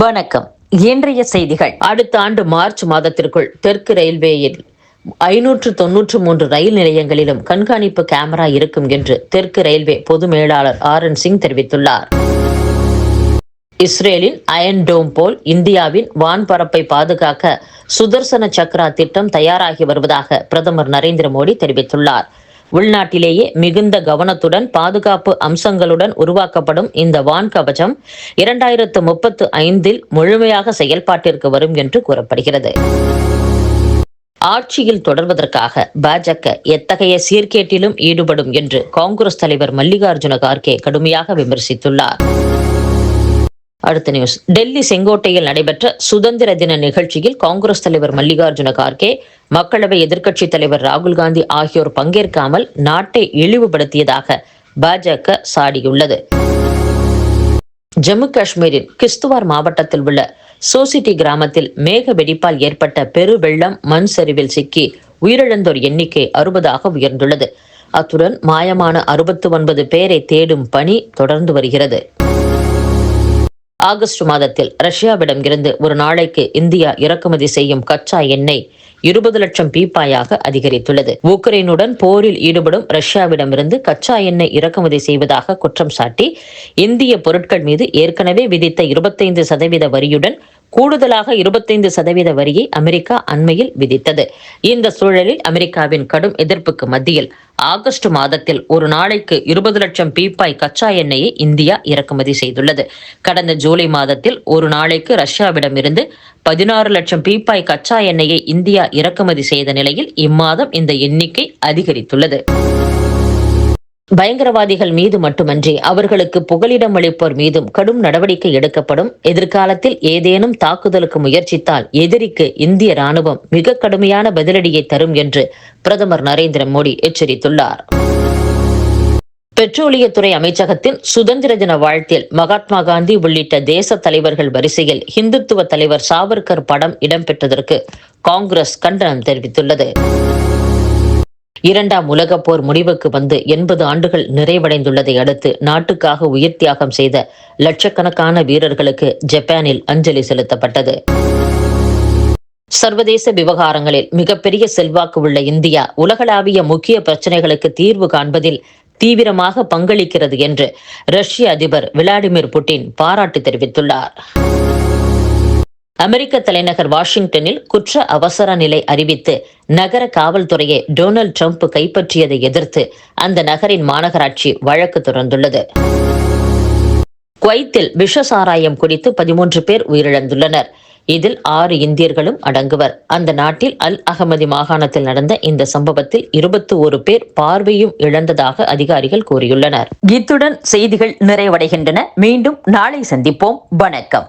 வணக்கம். இன்றைய செய்திகள். அடுத்த ஆண்டு மார்ச் மாதத்திற்குள் தெற்கு ரயில்வேயில் 593 ரயில் நிலையங்களிலும் கண்காணிப்பு கேமரா இருக்கும் என்று தெற்கு ரயில்வே பொது மேலாளர் RN சிங் தெரிவித்துள்ளார். இஸ்ரேலின் அயன் டோம் போல் இந்தியாவின் வான்பரப்பை பாதுகாக்க சுதர்சன சக்ரா திட்டம் தயாராகி வருவதாக பிரதமர் நரேந்திர மோடி தெரிவித்துள்ளார். உள்நாட்டிலேயே மிகுந்த கவனத்துடன் பாதுகாப்பு அம்சங்களுடன் உருவாக்கப்படும் இந்த வான் கவசம் 2035 முழுமையாக செயல்பாட்டிற்கு வரும் என்று கூறப்படுகிறது. ஆட்சியில் தொடர்வதற்காக பாஜக எத்தகைய சீர்கேட்டிலும் ஈடுபடும் என்று காங்கிரஸ் தலைவர் மல்லிகார்ஜுன கார்கே கடுமையாக விமர்சித்துள்ளார். அடுத்த நியூஸ். டெல்லி செங்கோட்டையில் நடைபெற்ற சுதந்திர தின நிகழ்ச்சியில் காங்கிரஸ் தலைவர் மல்லிகார்ஜுன கார்கே, மக்களவை எதிர்க்கட்சித் தலைவர் ராகுல் காந்தி ஆகியோர் பங்கேற்காமல் நாட்டை இழிவுபடுத்தியதாக பாஜக சாடியுள்ளது. ஜம்மு காஷ்மீரின் கிஸ்துவார் மாவட்டத்தில் உள்ள சோசிட்டி கிராமத்தில் மேக வெடிப்பால் ஏற்பட்ட பெரு வெள்ளம் மண் சரிவில் சிக்கி உயிரிழந்தோர் எண்ணிக்கை 60ஆக உயர்ந்துள்ளது. அத்துடன் மாயமான 69 பேரை தேடும் பணி தொடர்ந்து வருகிறது. ஆகஸ்ட் மாதத்தில் ரஷ்யாவிடம் இருந்து ஒரு நாளைக்கு இந்தியா இறக்குமதி செய்யும் கச்சா எண்ணெய் 20 லட்சம் பீப்பாயாக அதிகரித்துள்ளது. உக்ரைனுடன் போரில் ஈடுபடும் ரஷ்யாவிடமிருந்து கச்சா எண்ணெய் இறக்குமதி செய்வதாக குற்றம் சாட்டி இந்திய பொருட்கள் மீது ஏற்கனவே விதித்த 25% வரியுடன் கூடுதலாக 25% வரியை அமெரிக்கா அண்மையில் விதித்தது. இந்த சூழலில் அமெரிக்காவின் கடும் எதிர்ப்புக்கு மத்தியில் ஆகஸ்ட் மாதத்தில் ஒரு நாளைக்கு 20 லட்சம் பீப்பாய் கச்சா எண்ணெயை இந்தியா இறக்குமதி செய்துள்ளது. கடந்த ஜூலை மாதத்தில் ஒரு நாளைக்கு ரஷ்யாவிடமிருந்து 16 லட்சம் பீப்பாய் கச்சா எண்ணெயை இந்தியா இறக்குமதி செய்த நிலையில் இம்மாதம் இந்த எண்ணிக்கை அதிகரித்துள்ளது. பயங்கரவாதிகள் மீது மட்டுமன்றி அவர்களுக்கு புகலிடம் அளிப்போர் மீதும் கடும் நடவடிக்கை எடுக்கப்படும். எதிர்காலத்தில் ஏதேனும் தாக்குதலுக்கு முயற்சித்தால் எதிரிக்கு இந்திய ராணுவம் மிக கடுமையான பதிலடியை தரும் என்று பிரதமர் நரேந்திர மோடி எச்சரித்துள்ளார். பெட்ரோலியத்துறை அமைச்சகத்தின் சுதந்திர தின வாழ்த்தில் மகாத்மா காந்தி உள்ளிட்ட தேச தலைவர்கள் வரிசையில் இந்துத்துவ தலைவர் சாவர்கர் படம் இடம்பெற்றதற்கு காங்கிரஸ் கண்டனம் தெரிவித்துள்ளது. 2ஆம் உலகப் போர் முடிவுக்கு வந்து 80 ஆண்டுகள் நிறைவடைந்துள்ளதை அடுத்து நாட்டுக்காக உயிர் தியாகம் செய்த லட்சக்கணக்கான வீரர்களுக்கு ஜப்பானில் அஞ்சலி செலுத்தப்பட்டது. சர்வதேச விவகாரங்களில் மிகப்பெரிய செல்வாக்கு உள்ள இந்தியா உலகளாவிய முக்கிய பிரச்சனைகளுக்கு தீர்வு காண்பதில் தீவிரமாக பங்களிக்கிறது என்று ரஷ்ய அதிபர் விளாடிமிர் புட்டின் பாராட்டு தெரிவித்துள்ளார். அமெரிக்க தலைநகர் வாஷிங்டனில் குற்ற அவசர நிலை அறிவித்து நகர காவல்துறையை டொனால்ட் ட்ரம்ப் கைப்பற்றியதை எதிர்த்து அந்த நகரின் மாநகராட்சி வழக்கு தொடர்ந்துள்ளது. குவைத்தில் விஷ சாராயம் குடித்து 13 பேர் உயிரிழந்துள்ளனர். இதில் 6 இந்தியர்களும் அடங்குவர். அந்த நாட்டில் அல் அகமதி மாகாணத்தில் நடந்த இந்த சம்பவத்தில் 21 பேர் பார்வையும் இழந்ததாக அதிகாரிகள் கூறியுள்ளனர். இத்துடன் செய்திகள் நிறைவடைகின்றன. மீண்டும் நாளை சந்திப்போம். வணக்கம்.